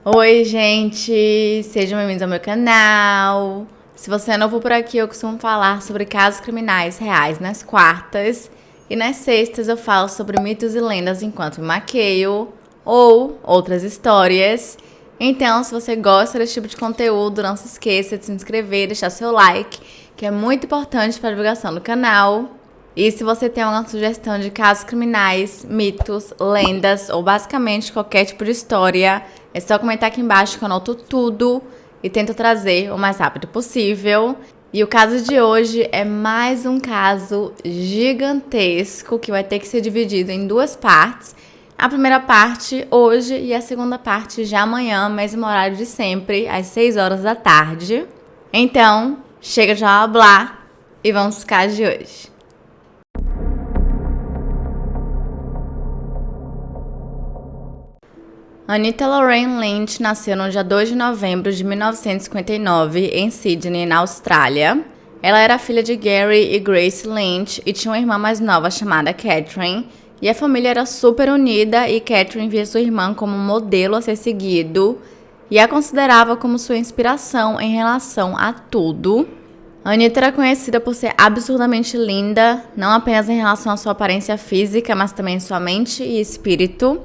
Oi, gente! Sejam bem-vindos ao meu canal. Se você é novo por aqui, eu costumo falar sobre casos criminais reais nas quartas. E nas sextas eu falo sobre mitos e lendas enquanto me maqueio ou outras histórias. Então, se você gosta desse tipo de conteúdo, não se esqueça de se inscrever e deixar seu like, que é muito importante para a divulgação do canal. E se você tem alguma sugestão de casos criminais, mitos, lendas ou basicamente qualquer tipo de história, é só comentar aqui embaixo que eu anoto tudo e tento trazer o mais rápido possível. E o caso de hoje é mais um caso gigantesco que vai ter que ser dividido em duas partes. A primeira parte hoje e a segunda parte já amanhã, mesmo horário de sempre, às 6 horas da tarde. Então, chega de blá blá e vamos pro caso de hoje. Anita Lorraine Lynch nasceu no dia 2 de novembro de 1959 em Sydney, na Austrália. Ela era filha de Gary e Grace Lynch e tinha uma irmã mais nova chamada Catherine. E a família era super unida e Catherine via sua irmã como um modelo a ser seguido e a considerava como sua inspiração em relação a tudo. Anita era conhecida por ser absurdamente linda, não apenas em relação à sua aparência física, mas também em sua mente e espírito.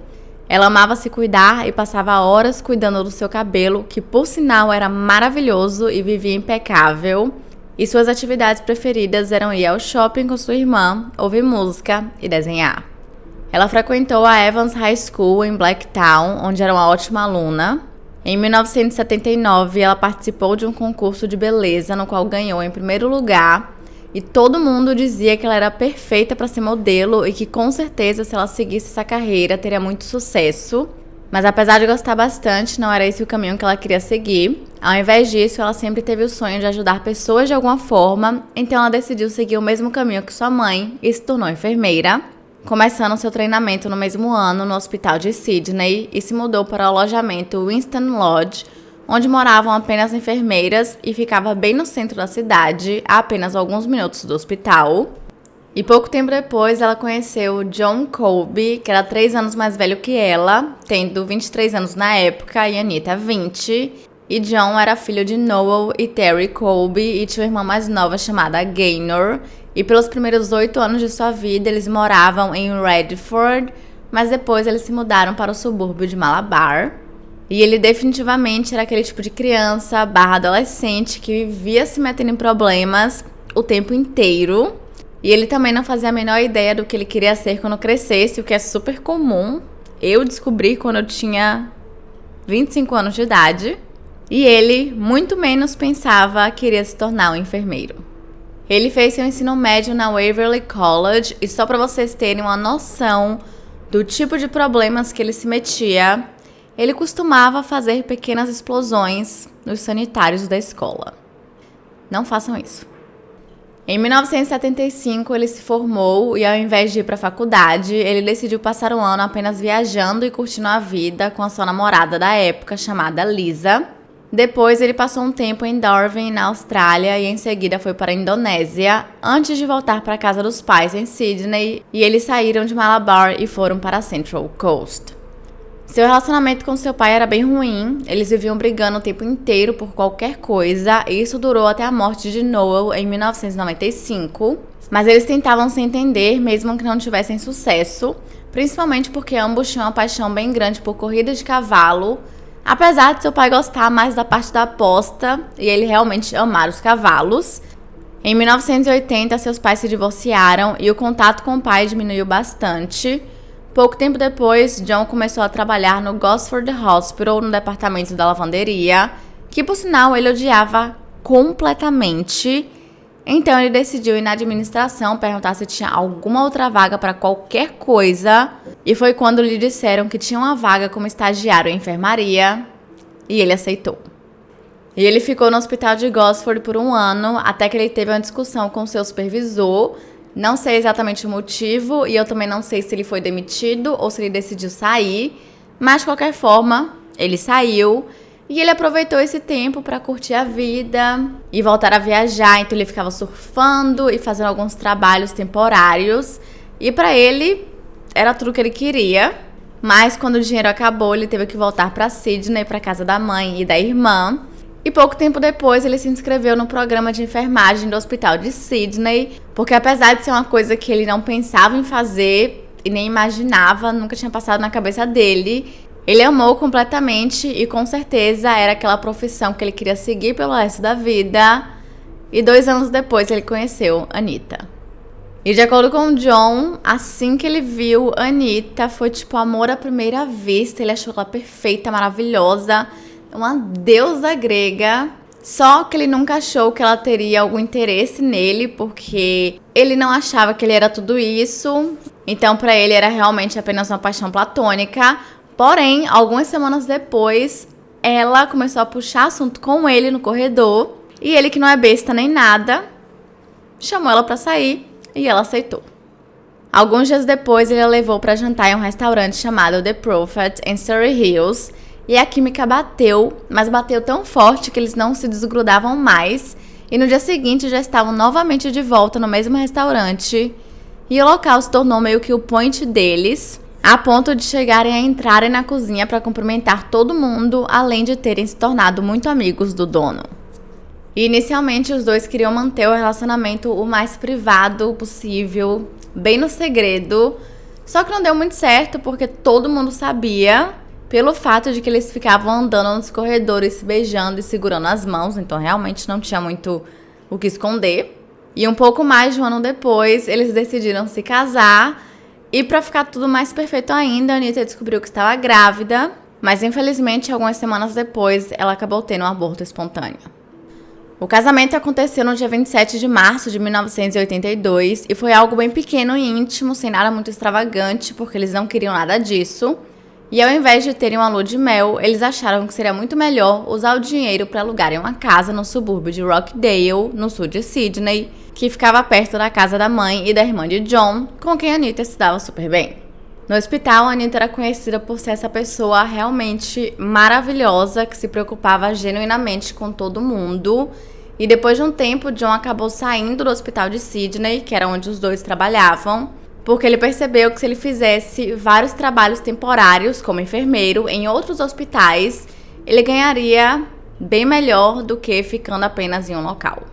Ela amava se cuidar e passava horas cuidando do seu cabelo, que por sinal era maravilhoso e vivia impecável. E suas atividades preferidas eram ir ao shopping com sua irmã, ouvir música e desenhar. Ela frequentou a Evans High School em Blacktown, onde era uma ótima aluna. Em 1979, ela participou de um concurso de beleza, no qual ganhou em primeiro lugar. E todo mundo dizia que ela era perfeita para ser modelo e que com certeza se ela seguisse essa carreira teria muito sucesso. Mas apesar de gostar bastante, não era esse o caminho que ela queria seguir. Ao invés disso, ela sempre teve o sonho de ajudar pessoas de alguma forma, então ela decidiu seguir o mesmo caminho que sua mãe e se tornou enfermeira, começando seu treinamento no mesmo ano no hospital de Sydney e se mudou para o alojamento Winston Lodge, onde moravam apenas enfermeiras e ficava bem no centro da cidade, a apenas alguns minutos do hospital. E pouco tempo depois, ela conheceu John Colby, que era 3 anos mais velho que ela, tendo 23 anos na época e Anita 20. E John era filho de Noel e Terry Colby e tinha uma irmã mais nova chamada Gaynor. E pelos primeiros 8 anos de sua vida, eles moravam em Redford, mas depois eles se mudaram para o subúrbio de Malabar. E ele definitivamente era aquele tipo de criança / adolescente que vivia se metendo em problemas o tempo inteiro. E ele também não fazia a menor ideia do que ele queria ser quando crescesse, o que é super comum. Eu descobri quando eu tinha 25 anos de idade. E ele, muito menos, pensava que iria se tornar um enfermeiro. Ele fez seu ensino médio na Waverley College e só para vocês terem uma noção do tipo de problemas que ele se metia, ele costumava fazer pequenas explosões nos sanitários da escola. Não façam isso. Em 1975, ele se formou e ao invés de ir para a faculdade, ele decidiu passar um ano apenas viajando e curtindo a vida com a sua namorada da época, chamada Lisa. Depois, ele passou um tempo em Darwin, na Austrália, e em seguida foi para a Indonésia, antes de voltar para a casa dos pais em Sydney, e eles saíram de Malabar e foram para a Central Coast. Seu relacionamento com seu pai era bem ruim, eles viviam brigando o tempo inteiro por qualquer coisa, e isso durou até a morte de Noel em 1995. Mas eles tentavam se entender, mesmo que não tivessem sucesso, principalmente porque ambos tinham uma paixão bem grande por corrida de cavalo, apesar de seu pai gostar mais da parte da aposta e ele realmente amar os cavalos. Em 1980, seus pais se divorciaram e o contato com o pai diminuiu bastante. Pouco tempo depois, John começou a trabalhar no Gosford Hospital, no departamento da lavanderia, que por sinal ele odiava completamente. Então ele decidiu ir na administração perguntar se tinha alguma outra vaga para qualquer coisa. E foi quando lhe disseram que tinha uma vaga como estagiário em enfermaria e ele aceitou. E ele ficou no hospital de Gosford por 1 ano, até que ele teve uma discussão com seu supervisor. Não sei exatamente o motivo e eu também não sei se ele foi demitido ou se ele decidiu sair, mas de qualquer forma, ele saiu e ele aproveitou esse tempo para curtir a vida e voltar a viajar, então ele ficava surfando e fazendo alguns trabalhos temporários e para ele era tudo que ele queria. Mas quando o dinheiro acabou, ele teve que voltar para Sydney, para casa da mãe e da irmã. E pouco tempo depois, ele se inscreveu no programa de enfermagem do hospital de Sydney, porque apesar de ser uma coisa que ele não pensava em fazer e nem imaginava, nunca tinha passado na cabeça dele, ele amou completamente e com certeza era aquela profissão que ele queria seguir pelo resto da vida. E 2 anos depois, ele conheceu Anitta. E de acordo com o John, assim que ele viu Anitta, foi tipo amor à primeira vista. Ele achou ela perfeita, maravilhosa, uma deusa grega. Só que ele nunca achou que ela teria algum interesse nele, porque ele não achava que ele era tudo isso. Então, pra ele, era realmente apenas uma paixão platônica. Porém, algumas semanas depois, ela começou a puxar assunto com ele no corredor. E ele, que não é besta nem nada, chamou ela pra sair. E ela aceitou. Alguns dias depois, ele a levou para jantar em um restaurante chamado The Prophet, em Surrey Hills. E a química bateu, mas bateu tão forte que eles não se desgrudavam mais. E no dia seguinte, já estavam novamente de volta no mesmo restaurante. E o local se tornou meio que o point deles, a ponto de chegarem a entrarem na cozinha para cumprimentar todo mundo, além de terem se tornado muito amigos do dono. E inicialmente os dois queriam manter o relacionamento o mais privado possível, bem no segredo. Só que não deu muito certo porque todo mundo sabia, pelo fato de que eles ficavam andando nos corredores, se beijando e segurando as mãos. Então realmente não tinha muito o que esconder. E um pouco mais de 1 ano depois, eles decidiram se casar. E pra ficar tudo mais perfeito ainda, a Anitta descobriu que estava grávida. Mas infelizmente, algumas semanas depois, ela acabou tendo um aborto espontâneo. O casamento aconteceu no dia 27 de março de 1982 e foi algo bem pequeno e íntimo, sem nada muito extravagante, porque eles não queriam nada disso. E ao invés de terem uma lua de mel, eles acharam que seria muito melhor usar o dinheiro para alugarem uma casa no subúrbio de Rockdale, no sul de Sydney, que ficava perto da casa da mãe e da irmã de John, com quem a Anitta se dava super bem. No hospital, a Anitta era conhecida por ser essa pessoa realmente maravilhosa, que se preocupava genuinamente com todo mundo. E depois de um tempo, John acabou saindo do hospital de Sydney, que era onde os dois trabalhavam, porque ele percebeu que se ele fizesse vários trabalhos temporários como enfermeiro em outros hospitais, ele ganharia bem melhor do que ficando apenas em um local.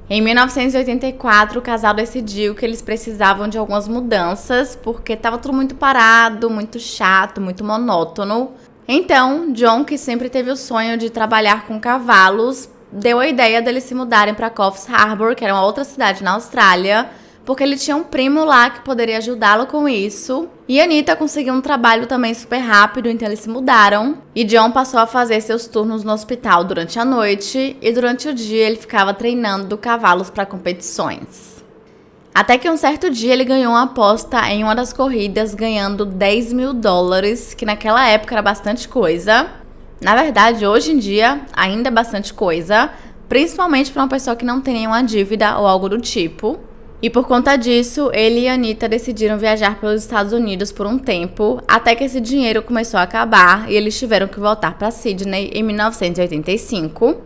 Em 1984, o casal decidiu que eles precisavam de algumas mudanças, porque estava tudo muito parado, muito chato, muito monótono. Então, John, que sempre teve o sonho de trabalhar com cavalos, deu a ideia deles se mudarem para Coffs Harbour, que era uma outra cidade na Austrália, porque ele tinha um primo lá que poderia ajudá-lo com isso. E a Anitta conseguiu um trabalho também super rápido, então eles se mudaram. E John passou a fazer seus turnos no hospital durante a noite, e durante o dia ele ficava treinando cavalos para competições. Até que um certo dia ele ganhou uma aposta em uma das corridas, ganhando $10.000, que naquela época era bastante coisa. Na verdade, hoje em dia, ainda é bastante coisa, principalmente para uma pessoa que não tem nenhuma dívida ou algo do tipo. E por conta disso, ele e a Anitta decidiram viajar pelos Estados Unidos por um tempo, até que esse dinheiro começou a acabar e eles tiveram que voltar para Sydney em 1985.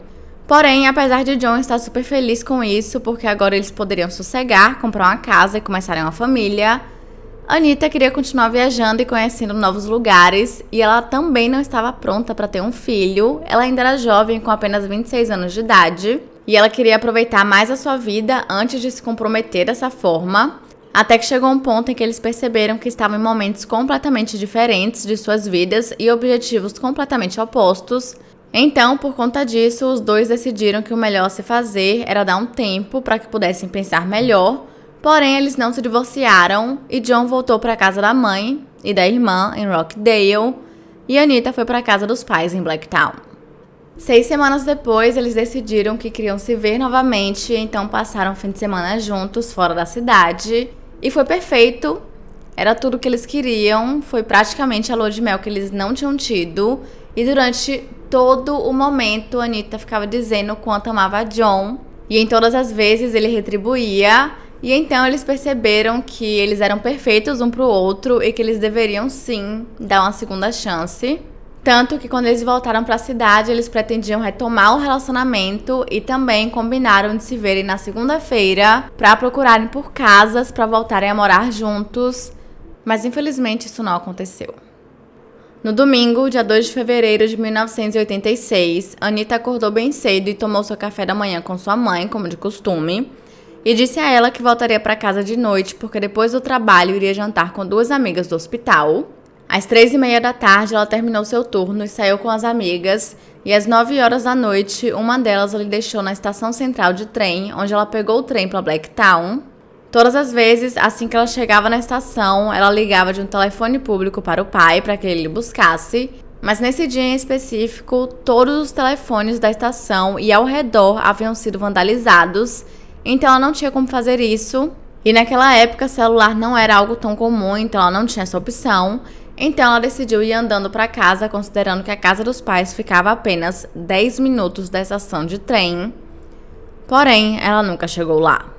Porém, apesar de John estar super feliz com isso, porque agora eles poderiam sossegar, comprar uma casa e começarem uma família, Anitta queria continuar viajando e conhecendo novos lugares, e ela também não estava pronta para ter um filho. Ela ainda era jovem, com apenas 26 anos de idade, e ela queria aproveitar mais a sua vida antes de se comprometer dessa forma, até que chegou um ponto em que eles perceberam que estavam em momentos completamente diferentes de suas vidas e objetivos completamente opostos. Então, por conta disso, os dois decidiram que o melhor a se fazer era dar um tempo para que pudessem pensar melhor. Porém, eles não se divorciaram e John voltou para a casa da mãe e da irmã em Rockdale e Anitta foi para a casa dos pais em Blacktown. 6 semanas depois, eles decidiram que queriam se ver novamente, então passaram o fim de semana juntos fora da cidade e foi perfeito. Era tudo o que eles queriam, foi praticamente a lua de mel que eles não tinham tido e durante todo o momento, a Anitta ficava dizendo o quanto amava John e em todas as vezes ele retribuía. E então eles perceberam que eles eram perfeitos um pro outro e que eles deveriam sim dar uma segunda chance. Tanto que quando eles voltaram para a cidade, eles pretendiam retomar o relacionamento e também combinaram de se verem na segunda-feira para procurarem por casas para voltarem a morar juntos. Mas infelizmente isso não aconteceu. No domingo, dia 2 de fevereiro de 1986, Anitta acordou bem cedo e tomou seu café da manhã com sua mãe, como de costume, e disse a ela que voltaria para casa de noite porque depois do trabalho iria jantar com duas amigas do hospital. Às 3h30 da tarde, ela terminou seu turno e saiu com as amigas, e às 9 horas da noite, uma delas lhe deixou na estação central de trem, onde ela pegou o trem para Blacktown. Todas as vezes, assim que ela chegava na estação, ela ligava de um telefone público para o pai para que ele lhe buscasse, mas nesse dia em específico, todos os telefones da estação e ao redor haviam sido vandalizados, então ela não tinha como fazer isso, e naquela época celular não era algo tão comum, então ela não tinha essa opção. Então ela decidiu ir andando para casa, considerando que a casa dos pais ficava a apenas 10 minutos da estação de trem. Porém, ela nunca chegou lá.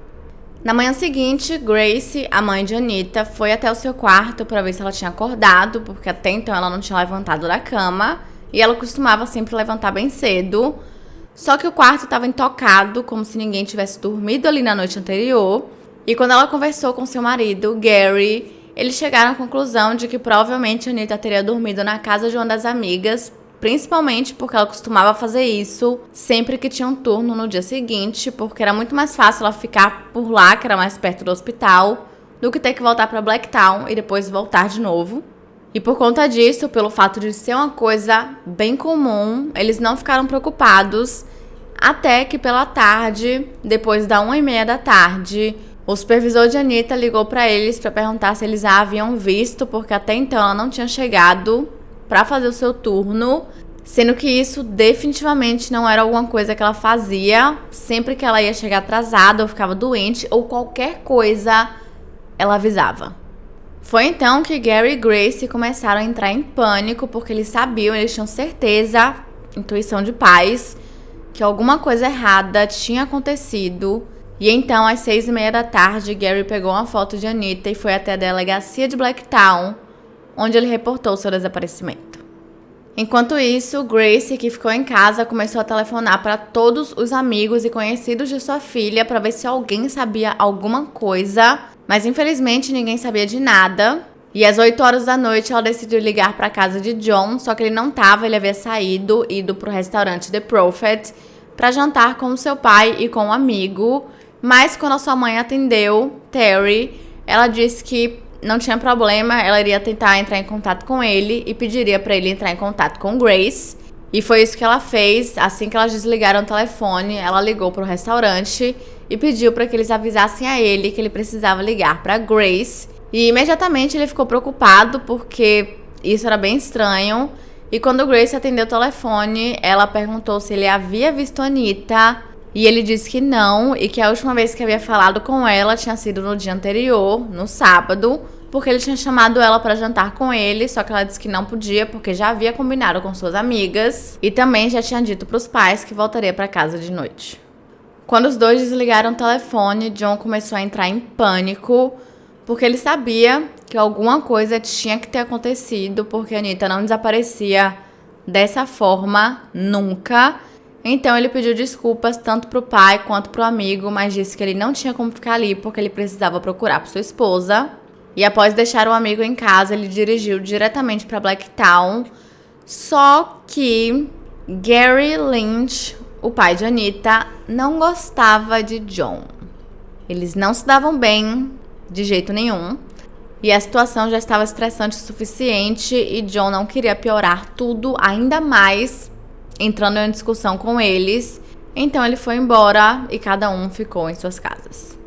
Na manhã seguinte, Grace, a mãe de Anitta, foi até o seu quarto para ver se ela tinha acordado, porque até então ela não tinha levantado da cama, e ela costumava sempre levantar bem cedo. Só que o quarto estava intocado, como se ninguém tivesse dormido ali na noite anterior. E quando ela conversou com seu marido, Gary, eles chegaram à conclusão de que provavelmente Anitta teria dormido na casa de uma das amigas, principalmente porque ela costumava fazer isso sempre que tinha um turno no dia seguinte, porque era muito mais fácil ela ficar por lá, que era mais perto do hospital, do que ter que voltar para Blacktown e depois voltar de novo. E por conta disso, pelo fato de ser uma coisa bem comum, eles não ficaram preocupados, até que pela tarde, depois da 1h30 da tarde, o supervisor de Anitta ligou para eles para perguntar se eles a haviam visto, porque até então ela não tinha chegado para fazer o seu turno, sendo que isso definitivamente não era alguma coisa que ela fazia. Sempre que ela ia chegar atrasada ou ficava doente ou qualquer coisa, ela avisava. Foi então que Gary e Grace começaram a entrar em pânico, porque eles sabiam, eles tinham certeza, intuição de pais, que alguma coisa errada tinha acontecido. E então, às 6h30 da tarde, Gary pegou uma foto de Anitta e foi até a delegacia de Blacktown, onde ele reportou seu desaparecimento. Enquanto isso, Grace, que ficou em casa, começou a telefonar para todos os amigos e conhecidos de sua filha para ver se alguém sabia alguma coisa, mas infelizmente ninguém sabia de nada. E às 8 horas da noite, ela decidiu ligar para a casa de John, só que ele não estava, ele havia ido para o restaurante The Prophet para jantar com seu pai e com um amigo. Mas quando a sua mãe atendeu, Terry, ela disse que não tinha problema, ela iria tentar entrar em contato com ele e pediria para ele entrar em contato com Grace. E foi isso que ela fez. Assim que elas desligaram o telefone, ela ligou para o restaurante e pediu para que eles avisassem a ele que ele precisava ligar para Grace. E imediatamente ele ficou preocupado porque isso era bem estranho. E quando Grace atendeu o telefone, ela perguntou se ele havia visto a Anitta. E ele disse que não, e que a última vez que havia falado com ela tinha sido no dia anterior, no sábado, porque ele tinha chamado ela para jantar com ele, só que ela disse que não podia porque já havia combinado com suas amigas e também já tinha dito para os pais que voltaria para casa de noite. Quando os dois desligaram o telefone, John começou a entrar em pânico, porque ele sabia que alguma coisa tinha que ter acontecido, porque a Anitta não desaparecia dessa forma nunca. Então ele pediu desculpas tanto pro pai quanto pro amigo, mas disse que ele não tinha como ficar ali porque ele precisava procurar por sua esposa. E após deixar o amigo em casa, ele dirigiu diretamente para Blacktown. Só que Gary Lynch, o pai de Anitta, não gostava de John. Eles não se davam bem de jeito nenhum. E a situação já estava estressante o suficiente e John não queria piorar tudo ainda mais, entrando em discussão com eles. Então ele foi embora e cada um ficou em suas casas.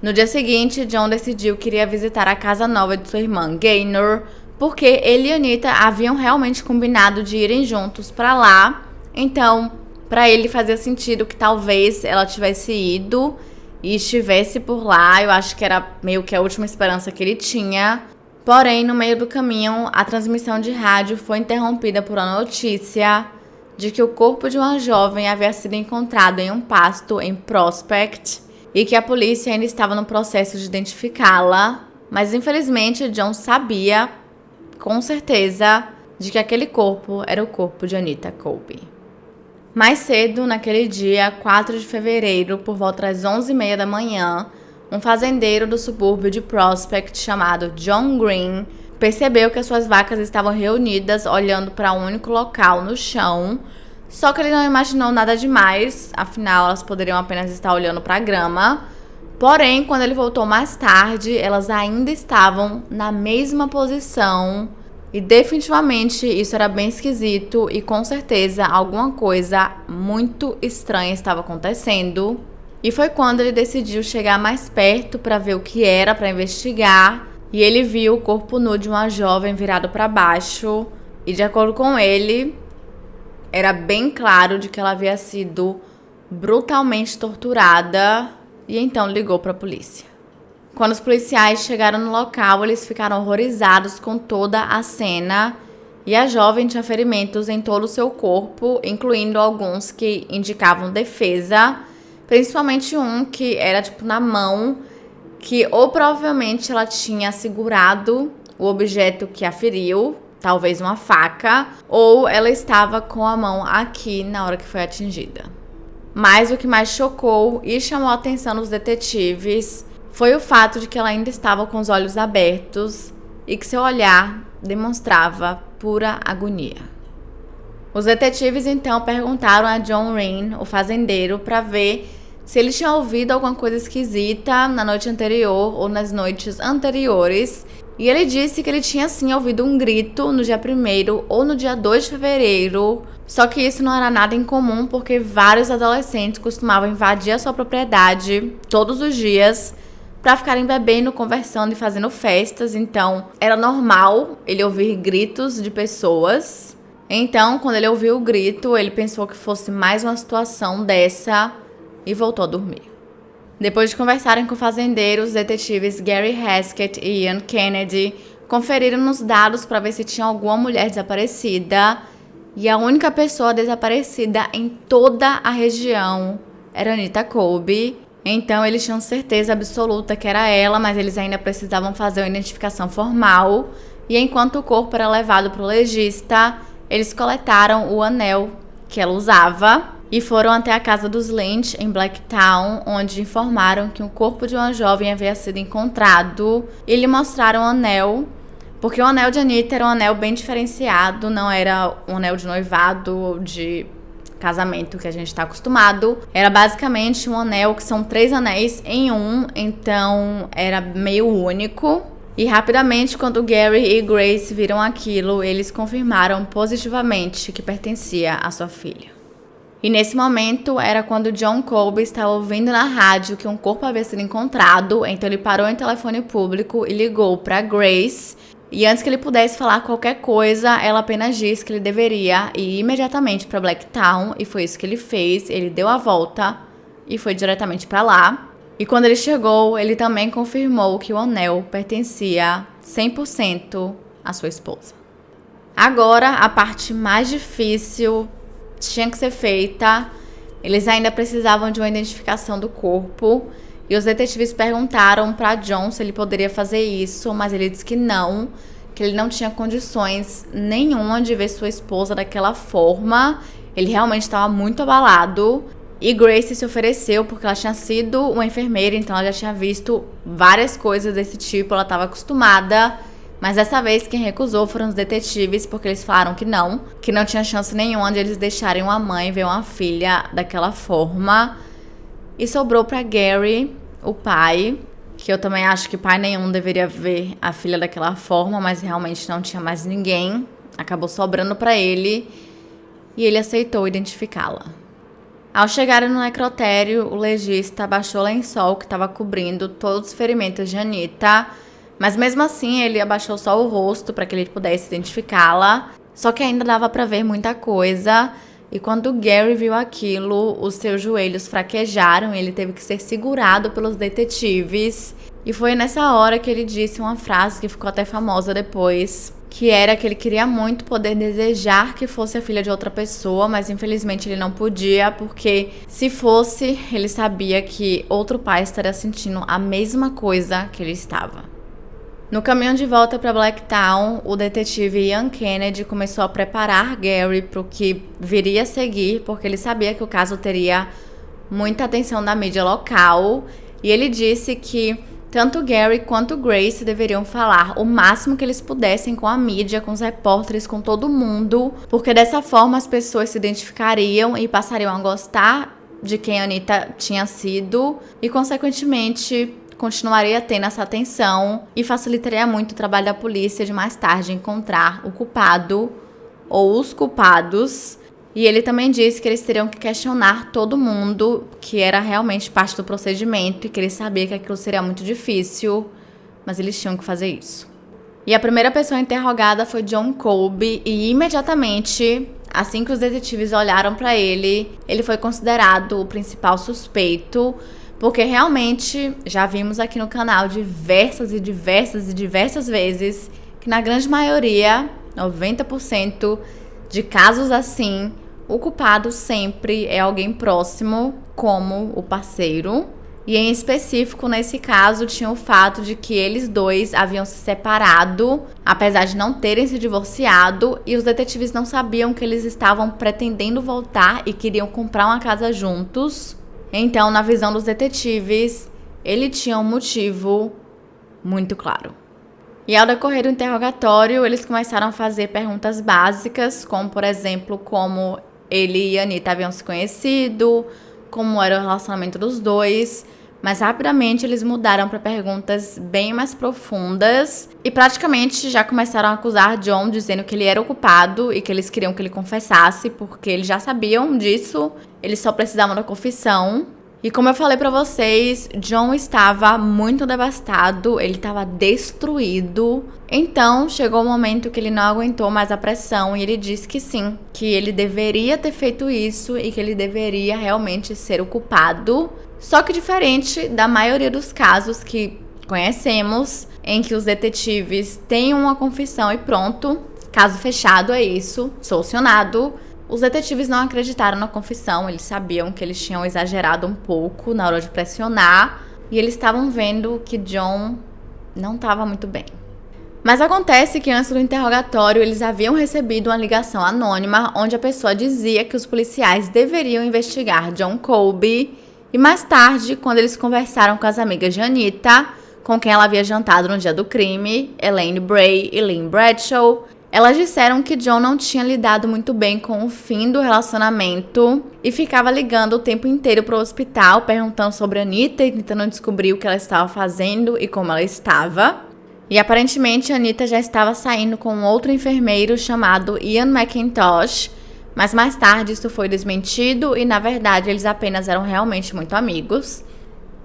No dia seguinte, John decidiu que iria visitar a casa nova de sua irmã, Gaynor, porque ele e Anitta haviam realmente combinado de irem juntos para lá. Então, para ele fazia sentido que talvez ela tivesse ido e estivesse por lá. Eu acho que era meio que a última esperança que ele tinha. Porém, no meio do caminho, a transmissão de rádio foi interrompida por uma notícia de que o corpo de uma jovem havia sido encontrado em um pasto em Prospect e que a polícia ainda estava no processo de identificá-la, mas infelizmente John sabia com certeza de que aquele corpo era o corpo de Anitta Colby. Mais cedo, naquele dia, 4 de fevereiro, por volta das 11h30 da manhã, um fazendeiro do subúrbio de Prospect chamado John Green percebeu que as suas vacas estavam reunidas, olhando para um único local no chão. Só que ele não imaginou nada demais, afinal elas poderiam apenas estar olhando para a grama. Porém, quando ele voltou mais tarde, elas ainda estavam na mesma posição. E definitivamente isso era bem esquisito e com certeza alguma coisa muito estranha estava acontecendo. E foi quando ele decidiu chegar mais perto para ver o que era, para investigar. E ele viu o corpo nu de uma jovem virado para baixo. E de acordo com ele, era bem claro de que ela havia sido brutalmente torturada. E então ligou para a polícia. Quando os policiais chegaram no local, eles ficaram horrorizados com toda a cena. E a jovem tinha ferimentos em todo o seu corpo, incluindo alguns que indicavam defesa. Principalmente um que era tipo na mão, que ou provavelmente ela tinha segurado o objeto que a feriu, talvez uma faca, ou ela estava com a mão aqui na hora que foi atingida. Mas o que mais chocou e chamou a atenção dos detetives foi o fato de que ela ainda estava com os olhos abertos e que seu olhar demonstrava pura agonia. Os detetives então perguntaram a John Ryan, o fazendeiro, para ver se ele tinha ouvido alguma coisa esquisita na noite anterior ou nas noites anteriores. E ele disse que ele tinha sim ouvido um grito no dia 1º ou no dia 2 de fevereiro. Só que isso não era nada incomum porque vários adolescentes costumavam invadir a sua propriedade todos os dias para ficarem bebendo, conversando e fazendo festas. Então era normal ele ouvir gritos de pessoas. Então, quando ele ouviu o grito, ele pensou que fosse mais uma situação dessa e voltou a dormir. Depois de conversarem com fazendeiros, os detetives Gary Haskett e Ian Kennedy conferiram nos dados para ver se tinha alguma mulher desaparecida. E a única pessoa desaparecida em toda a região era Anita Kolbe. Então eles tinham certeza absoluta que era ela, mas eles ainda precisavam fazer uma identificação formal. E enquanto o corpo era levado para o legista, eles coletaram o anel que ela usava e foram até a casa dos Lynch, em Blacktown, onde informaram que o corpo de uma jovem havia sido encontrado. E lhe mostraram o anel, porque o anel de Anita era um anel bem diferenciado, não era um anel de noivado ou de casamento que a gente está acostumado. Era basicamente um anel que são 3 anéis em um, então era meio único. E rapidamente, quando Gary e Grace viram aquilo, eles confirmaram positivamente que pertencia à sua filha. E nesse momento era quando John Kolbe estava ouvindo na rádio que um corpo havia sido encontrado, então ele parou em telefone público e ligou para Grace. E antes que ele pudesse falar qualquer coisa, ela apenas disse que ele deveria ir imediatamente para Blacktown, e foi isso que ele fez. Ele deu a volta e foi diretamente para lá. E quando ele chegou, ele também confirmou que o anel pertencia 100% à sua esposa. Agora, a parte mais difícil tinha que ser feita. Eles ainda precisavam de uma identificação do corpo. E os detetives perguntaram para John se ele poderia fazer isso, mas ele disse que não, que ele não tinha condições nenhuma de ver sua esposa daquela forma. Ele realmente estava muito abalado. E Grace se ofereceu porque ela tinha sido uma enfermeira, então ela já tinha visto várias coisas desse tipo, ela estava acostumada. Mas dessa vez quem recusou foram os detetives, porque eles falaram que não tinha chance nenhuma de eles deixarem uma mãe ver uma filha daquela forma. E sobrou para Gary, o pai, que eu também acho que pai nenhum deveria ver a filha daquela forma, mas realmente não tinha mais ninguém. Acabou sobrando para ele e ele aceitou identificá-la. Ao chegarem no necrotério, o legista abaixou o lençol que estava cobrindo todos os ferimentos de Anita, mas mesmo assim ele abaixou só o rosto para que ele pudesse identificá-la, só que ainda dava para ver muita coisa. E quando Gary viu aquilo, os seus joelhos fraquejaram e ele teve que ser segurado pelos detetives. E foi nessa hora que ele disse uma frase que ficou até famosa depois, que era que ele queria muito poder desejar que fosse a filha de outra pessoa, mas infelizmente ele não podia, porque se fosse, ele sabia que outro pai estaria sentindo a mesma coisa que ele estava. No caminho de volta para Blacktown, o detetive Ian Kennedy começou a preparar Gary para o que viria a seguir, porque ele sabia que o caso teria muita atenção da mídia local. E ele disse que Tanto Gary quanto Grace deveriam falar o máximo que eles pudessem com a mídia, com os repórteres, com todo mundo, porque dessa forma as pessoas se identificariam e passariam a gostar de quem a Anitta tinha sido e, consequentemente, continuaria tendo essa atenção e facilitaria muito o trabalho da polícia de mais tarde encontrar o culpado ou os culpados. E ele também disse que eles teriam que questionar todo mundo, que era realmente parte do procedimento e que ele sabia que aquilo seria muito difícil, mas eles tinham que fazer isso. E a primeira pessoa interrogada foi John Colby e imediatamente, assim que os detetives olharam para ele foi considerado o principal suspeito, porque realmente já vimos aqui no canal diversas vezes que na grande maioria, 90% de casos assim, o culpado sempre é alguém próximo, como o parceiro. E em específico, nesse caso, tinha o fato de que eles dois haviam se separado, apesar de não terem se divorciado, e os detetives não sabiam que eles estavam pretendendo voltar e queriam comprar uma casa juntos. Então, na visão dos detetives, ele tinha um motivo muito claro. E ao decorrer do interrogatório, eles começaram a fazer perguntas básicas, como, por exemplo, como ele e a Anitta haviam se conhecido, como era o relacionamento dos dois, mas rapidamente eles mudaram para perguntas bem mais profundas e praticamente já começaram a acusar John, dizendo que ele era o culpado e que eles queriam que ele confessasse, porque eles já sabiam disso, eles só precisavam da confissão. E como eu falei pra vocês, John estava muito devastado, ele estava destruído. Então, chegou o momento que ele não aguentou mais a pressão e ele disse que sim, que ele deveria ter feito isso e que ele deveria realmente ser o culpado. Só que diferente da maioria dos casos que conhecemos, em que os detetives têm uma confissão e pronto, caso fechado, é isso, solucionado. Os detetives não acreditaram na confissão, eles sabiam que eles tinham exagerado um pouco na hora de pressionar e eles estavam vendo que John não estava muito bem. Mas acontece que antes do interrogatório eles haviam recebido uma ligação anônima onde a pessoa dizia que os policiais deveriam investigar John Colby e mais tarde, quando eles conversaram com as amigas de Anitta, com quem ela havia jantado no dia do crime, Elaine Bray e Lynn Bradshaw, elas disseram que John não tinha lidado muito bem com o fim do relacionamento e ficava ligando o tempo inteiro para o hospital, perguntando sobre a Anitta e tentando descobrir o que ela estava fazendo e como ela estava. E aparentemente a Anitta já estava saindo com um outro enfermeiro chamado Ian McIntosh, mas mais tarde isso foi desmentido e na verdade eles apenas eram realmente muito amigos.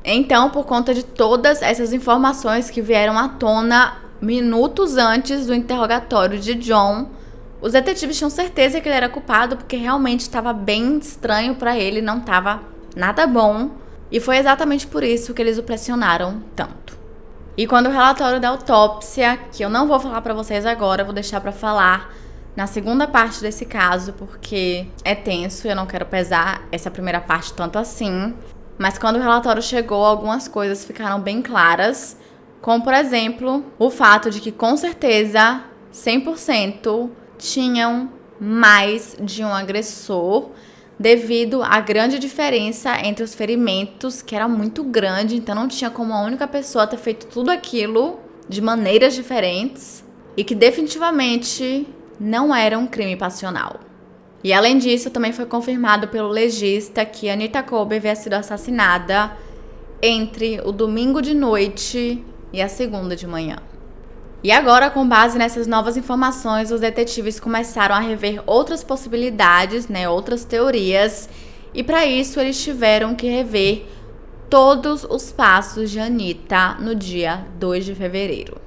Então, por conta de todas essas informações que vieram à tona minutos antes do interrogatório de John, os detetives tinham certeza que ele era culpado porque realmente estava bem estranho para ele, não estava nada bom. E foi exatamente por isso que eles o pressionaram tanto. E quando o relatório da autópsia, que eu não vou falar para vocês agora, eu vou deixar para falar na segunda parte desse caso, porque é tenso e eu não quero pesar essa primeira parte tanto assim. Mas quando o relatório chegou, algumas coisas ficaram bem claras. Como, por exemplo, o fato de que, com certeza, 100% tinham mais de um agressor devido à grande diferença entre os ferimentos, que era muito grande, então não tinha como a única pessoa ter feito tudo aquilo de maneiras diferentes e que definitivamente não era um crime passional. E além disso, também foi confirmado pelo legista que Anitta Colby havia sido assassinada entre o domingo de noite e a segunda de manhã. E agora, com base nessas novas informações, os detetives começaram a rever outras possibilidades, outras teorias, e para isso eles tiveram que rever todos os passos de Anitta no dia 2 de fevereiro.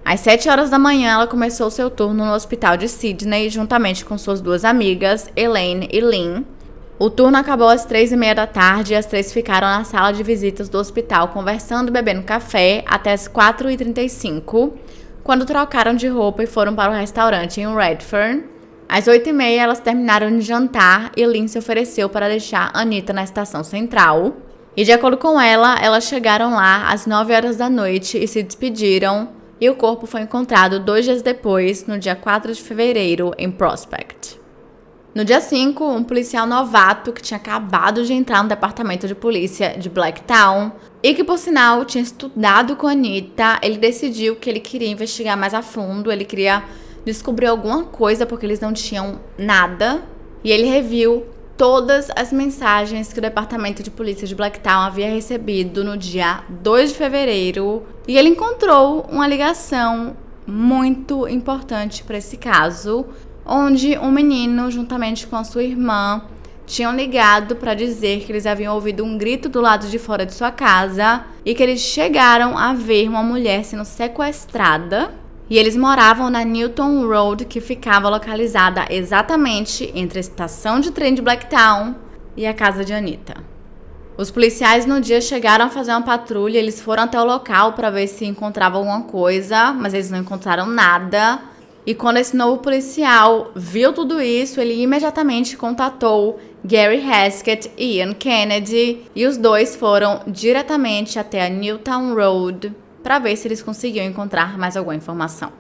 Às 7 horas da manhã, ela começou seu turno no hospital de Sydney, juntamente com suas duas amigas, Elaine e Lynn. O turno acabou às 3h30 da tarde e as três ficaram na sala de visitas do hospital conversando e bebendo café até as 4h35, quando trocaram de roupa e foram para o restaurante em Redfern. Às 8h30 elas terminaram de jantar e Lynn se ofereceu para deixar Anitta na estação central. E de acordo com ela, elas chegaram lá às 9 horas da noite e se despediram, e o corpo foi encontrado 2 dias depois, no dia 4 de fevereiro, em Prospect. No dia 5, um policial novato que tinha acabado de entrar no departamento de polícia de Blacktown e que, por sinal, tinha estudado com a Anitta. Ele decidiu que ele queria investigar mais a fundo, ele queria descobrir alguma coisa, porque eles não tinham nada. E ele reviu todas as mensagens que o Departamento de Polícia de Blacktown havia recebido no dia 2 de fevereiro. E ele encontrou uma ligação muito importante para esse caso, onde um menino, juntamente com a sua irmã, tinham ligado para dizer que eles haviam ouvido um grito do lado de fora de sua casa e que eles chegaram a ver uma mulher sendo sequestrada. E eles moravam na Newton Road, que ficava localizada exatamente entre a estação de trem de Blacktown e a casa de Anitta. Os policiais no dia chegaram a fazer uma patrulha, eles foram até o local para ver se encontravam alguma coisa, mas eles não encontraram nada. E quando esse novo policial viu tudo isso, ele imediatamente contatou Gary Haskett e Ian Kennedy, e os dois foram diretamente até a Newtown Road para ver se eles conseguiam encontrar mais alguma informação.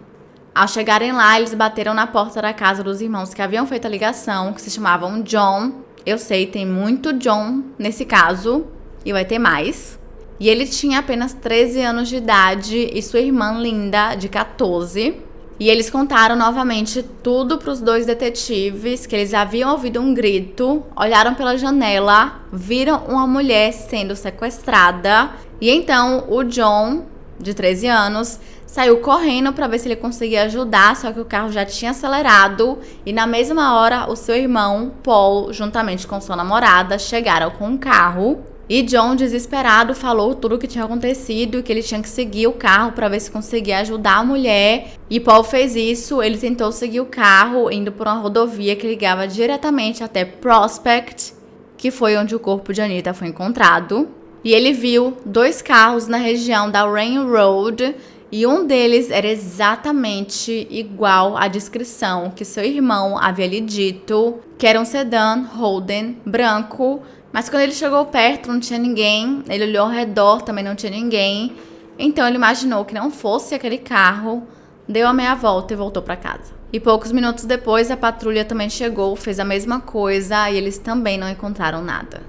Ao chegarem lá, eles bateram na porta da casa dos irmãos que haviam feito a ligação, que se chamavam John. Eu sei, tem muito John nesse caso, e vai ter mais. E ele tinha apenas 13 anos de idade e sua irmã Linda, de 14. E eles contaram novamente tudo para os dois detetives, que eles haviam ouvido um grito, olharam pela janela, viram uma mulher sendo sequestrada. E então o John, de 13 anos, saiu correndo para ver se ele conseguia ajudar, só que o carro já tinha acelerado. E na mesma hora, o seu irmão, Paul, juntamente com sua namorada, chegaram com um carro. E John, desesperado, falou tudo o que tinha acontecido e que ele tinha que seguir o carro para ver se conseguia ajudar a mulher. E Paul fez isso, ele tentou seguir o carro, indo por uma rodovia que ligava diretamente até Prospect, que foi onde o corpo de Anitta foi encontrado. E ele viu 2 carros na região da Rain Road, e um deles era exatamente igual à descrição que seu irmão havia lhe dito, que era um sedã Holden branco. Mas quando ele chegou perto, não tinha ninguém. Ele olhou ao redor, também não tinha ninguém. Então ele imaginou que não fosse aquele carro, deu a meia volta e voltou para casa. E poucos minutos depois, a patrulha também chegou, fez a mesma coisa e eles também não encontraram nada.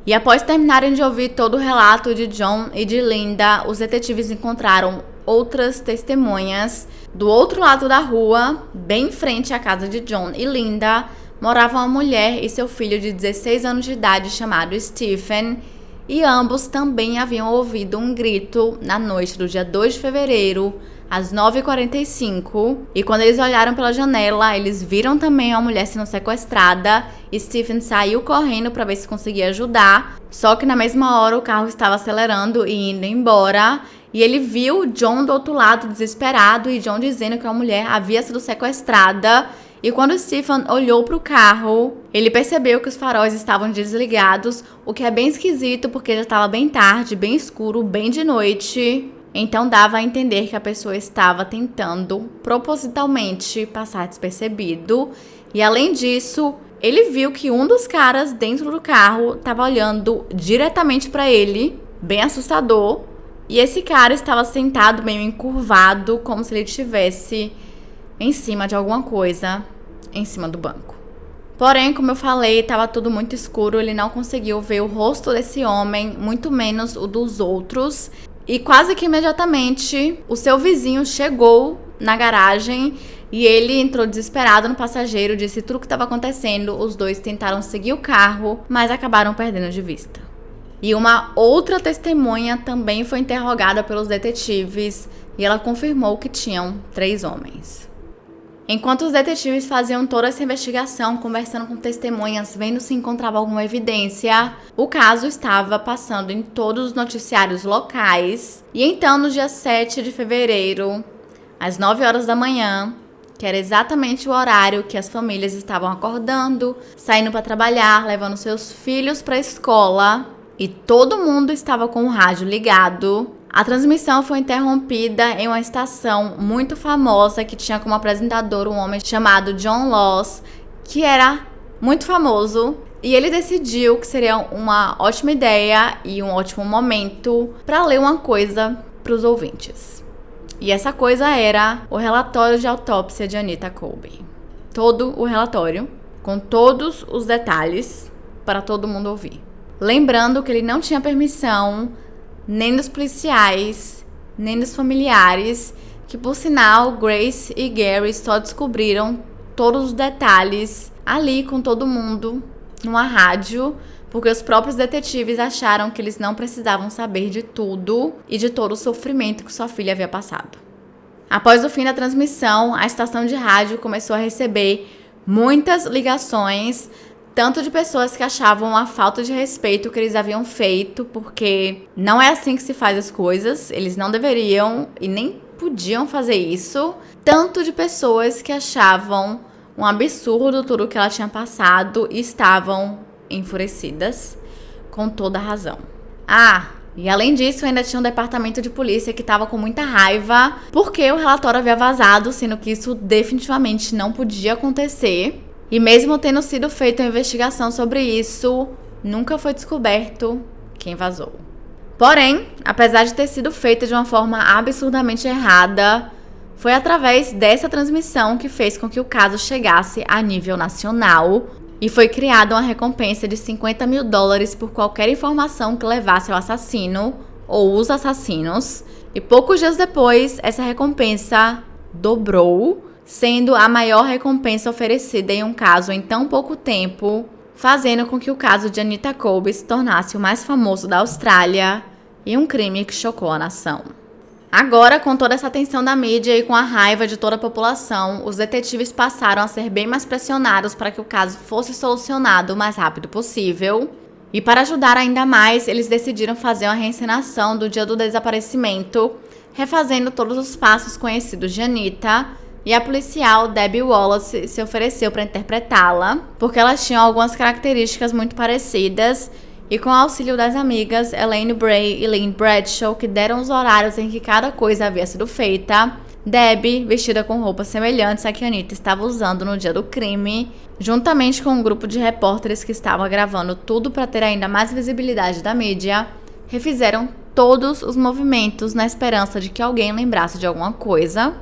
E após terminarem de ouvir todo o relato de John e de Linda, os detetives encontraram outras testemunhas. Do outro lado da rua, bem em frente à casa de John e Linda, morava uma mulher e seu filho de 16 anos de idade chamado Stephen, e ambos também haviam ouvido um grito na noite do dia 2 de fevereiro, às 9h45, e quando eles olharam pela janela, eles viram também uma mulher sendo sequestrada. Stephen saiu correndo para ver se conseguia ajudar, só que na mesma hora o carro estava acelerando e indo embora, e ele viu John do outro lado desesperado e John dizendo que a mulher havia sido sequestrada. E quando Stephen olhou para o carro, ele percebeu que os faróis estavam desligados, o que é bem esquisito porque já estava bem tarde, bem escuro, bem de noite. Então dava a entender que a pessoa estava tentando propositalmente passar despercebido. E além disso, ele viu que um dos caras dentro do carro estava olhando diretamente para ele, bem assustador. E esse cara estava sentado meio encurvado, como se ele estivesse em cima de alguma coisa, em cima do banco. Porém, como eu falei, estava tudo muito escuro, ele não conseguiu ver o rosto desse homem, muito menos o dos outros. E quase que imediatamente, o seu vizinho chegou na garagem e ele entrou desesperado no passageiro, disse tudo o que estava acontecendo. Os dois tentaram seguir o carro, mas acabaram perdendo de vista. E uma outra testemunha também foi interrogada pelos detetives e ela confirmou que tinham 3 homens. Enquanto os detetives faziam toda essa investigação, conversando com testemunhas, vendo se encontrava alguma evidência, o caso estava passando em todos os noticiários locais. E então, no dia 7 de fevereiro, às 9 horas da manhã, que era exatamente o horário que as famílias estavam acordando, saindo para trabalhar, levando seus filhos para a escola, e todo mundo estava com o rádio ligado, a transmissão foi interrompida em uma estação muito famosa que tinha como apresentador um homem chamado John Laws, que era muito famoso, e ele decidiu que seria uma ótima ideia e um ótimo momento para ler uma coisa para os ouvintes. E essa coisa era o relatório de autópsia de Anitta Colby. Todo o relatório, com todos os detalhes, para todo mundo ouvir. Lembrando que ele não tinha permissão nem dos policiais, nem dos familiares, que por sinal Grace e Gary só descobriram todos os detalhes ali com todo mundo, numa rádio, porque os próprios detetives acharam que eles não precisavam saber de tudo e de todo o sofrimento que sua filha havia passado. Após o fim da transmissão, a estação de rádio começou a receber muitas ligações, tanto de pessoas que achavam a falta de respeito que eles haviam feito, porque não é assim que se faz as coisas, eles não deveriam e nem podiam fazer isso, tanto de pessoas que achavam um absurdo tudo que ela tinha passado e estavam enfurecidas, com toda a razão. E além disso, ainda tinha um departamento de polícia que estava com muita raiva porque o relatório havia vazado, sendo que isso definitivamente não podia acontecer. E mesmo tendo sido feita uma investigação sobre isso, nunca foi descoberto quem vazou. Porém, apesar de ter sido feita de uma forma absurdamente errada, foi através dessa transmissão que fez com que o caso chegasse a nível nacional e foi criada uma recompensa de $50 mil por qualquer informação que levasse ao assassino ou os assassinos. E poucos dias depois, essa recompensa dobrou, sendo a maior recompensa oferecida em um caso em tão pouco tempo, fazendo com que o caso de Anita Kolbe se tornasse o mais famoso da Austrália e um crime que chocou a nação. Agora, com toda essa atenção da mídia e com a raiva de toda a população, os detetives passaram a ser bem mais pressionados para que o caso fosse solucionado o mais rápido possível. E para ajudar ainda mais, eles decidiram fazer uma reencenação do dia do desaparecimento, refazendo todos os passos conhecidos de Anita, e a policial Debbie Wallace se ofereceu para interpretá-la, porque elas tinham algumas características muito parecidas, e com o auxílio das amigas Elaine Bray e Lynn Bradshaw, que deram os horários em que cada coisa havia sido feita, Debbie, vestida com roupas semelhantes à que Anita estava usando no dia do crime, juntamente com um grupo de repórteres que estavam gravando tudo para ter ainda mais visibilidade da mídia, refizeram todos os movimentos na esperança de que alguém lembrasse de alguma coisa.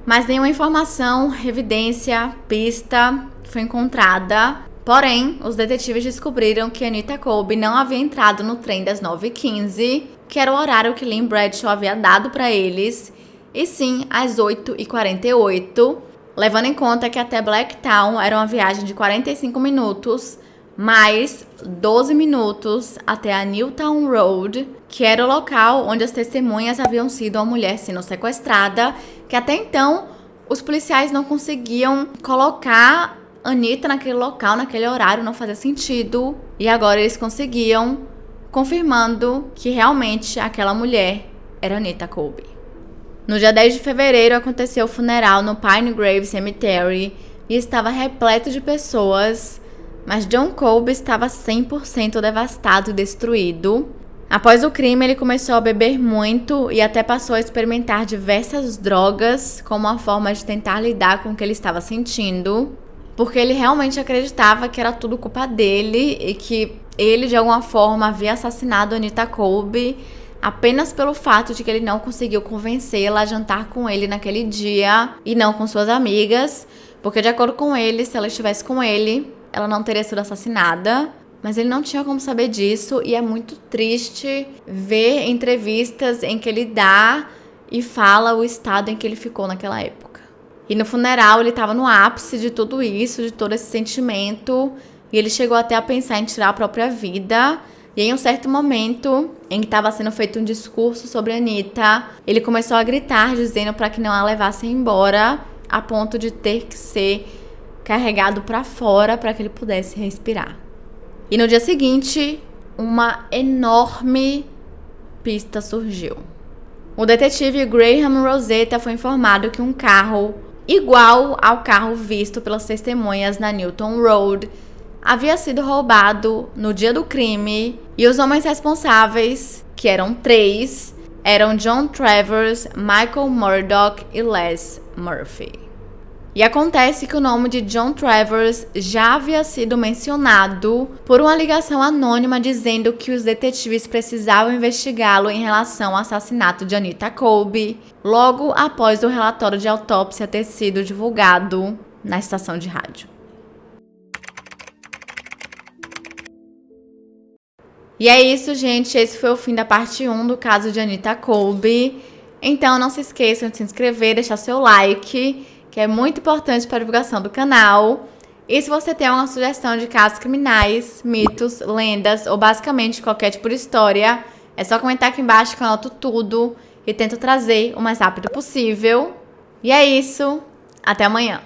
Mas nenhuma informação, evidência, pista foi encontrada. Porém, os detetives descobriram que Anita Kolbe não havia entrado no trem das 9h15, que era o horário que Lynn Bradshaw havia dado para eles, e sim às 8h48, levando em conta que até Blacktown era uma viagem de 45 minutos, mais 12 minutos até a Newtown Road, que era o local onde as testemunhas haviam sido a mulher sendo sequestrada, que até então os policiais não conseguiam colocar Anita naquele local, naquele horário, não fazia sentido. E agora eles conseguiam, confirmando que realmente aquela mulher era Anita Kolbe. No dia 10 de fevereiro aconteceu o funeral no Pine Grove Cemetery e estava repleto de pessoas, mas John Kolbe estava 100% devastado e destruído. Após o crime, ele começou a beber muito e até passou a experimentar diversas drogas como uma forma de tentar lidar com o que ele estava sentindo, porque ele realmente acreditava que era tudo culpa dele e que ele, de alguma forma, havia assassinado Anita Kolbe apenas pelo fato de que ele não conseguiu convencê-la a jantar com ele naquele dia e não com suas amigas, porque, de acordo com ele, se ela estivesse com ele, ela não teria sido assassinada. Mas ele não tinha como saber disso e é muito triste ver entrevistas em que ele dá e fala o estado em que ele ficou naquela época. E no funeral ele estava no ápice de tudo isso, de todo esse sentimento, e ele chegou até a pensar em tirar a própria vida. E em um certo momento, em que estava sendo feito um discurso sobre a Anita, ele começou a gritar, dizendo para que não a levassem embora, a ponto de ter que ser carregado para fora para que ele pudesse respirar. E no dia seguinte, uma enorme pista surgiu. O detetive Graham Rosetta foi informado que um carro igual ao carro visto pelas testemunhas na Newton Road havia sido roubado no dia do crime, e os homens responsáveis, que eram 3, eram John Travers, Michael Murdoch e Les Murphy. E acontece que o nome de John Travers já havia sido mencionado por uma ligação anônima dizendo que os detetives precisavam investigá-lo em relação ao assassinato de Anita Kolbe, logo após o relatório de autópsia ter sido divulgado na estação de rádio. E é isso, gente. Esse foi o fim da parte 1 do caso de Anita Kolbe. Então, não se esqueçam de se inscrever, deixar seu like, que é muito importante para a divulgação do canal. E se você tem alguma sugestão de casos criminais, mitos, lendas ou basicamente qualquer tipo de história, é só comentar aqui embaixo que eu anoto tudo e tento trazer o mais rápido possível. E é isso. Até amanhã.